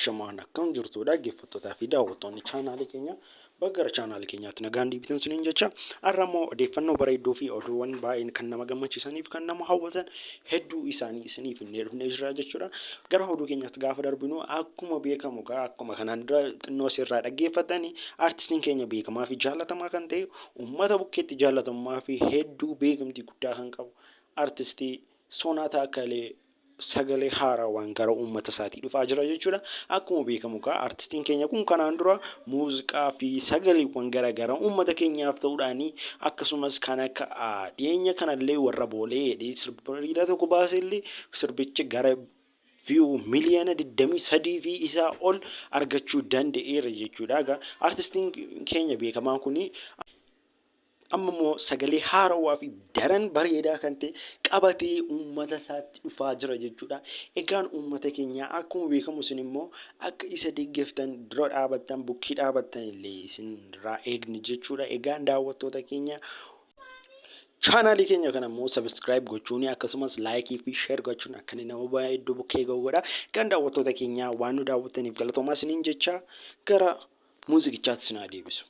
Ashamaan akkam jirtu dhaggeeffattootaa fi daawwattoonni chaanaalii keenya baggara chaanaalii keenyaatti nagaan deebitan siniin jecha har'a immoo odeeffannoo bareedduu fi oduuwwan baay'een kan nama gammachiisaniif kan nama hawwatan hedduu isaanii isiniif hin dhufnee jira jechuudha. Gara oduu keenyaatti gaafa darbinu akkuma beekamu akkuma kanaan dura xinnoo sirraa dhaggeeffatanii artistiin keenya beekamaa fi jaallatamaa kan ta'e uummata bukkeetti jaalatamummaa fi hedduu beekamtii guddaa kan qabu artistii Soonaataa Akkalee sagalee haarawaan gara uummata isaatii dhufaa jira jechuudha. Akkuma beekamu artistiin keenya kun kanaan dura muuziqaa fi sagaleewwan garaagaraa uummata keenyaaf ta'uudhaan akkasumas kan akka dhiyeenya kanallee warra boolee sirba tokko baasellee sirbichi gara view miliyoona 23 fi isaa ol argachuu danda'eera jechuudha. Artistiin keenya beekamaan kun amma immoo sagalee haarawaa fi daran bareedaa kan ta'e qabatee uummata isaatti dhufaa jira jechuudha. Egaan uummata keenya akkuma beekamu isin immoo akka isa deeggartan dura dhaabattan bukkee dhaabattan illee isinirraa eegni jechuudha. Egaan daawwattoota keenya chaanaalii keenya kana immoo subscribe gochuun akkasumas laayikii fi share gochuun akka nama baay'ee bukkee ga'uudha. Egaan daawwattoota keenya waan nu daawwattaniif galatoomaa isiniin jecha gara muuziqichaatti isin deebisu.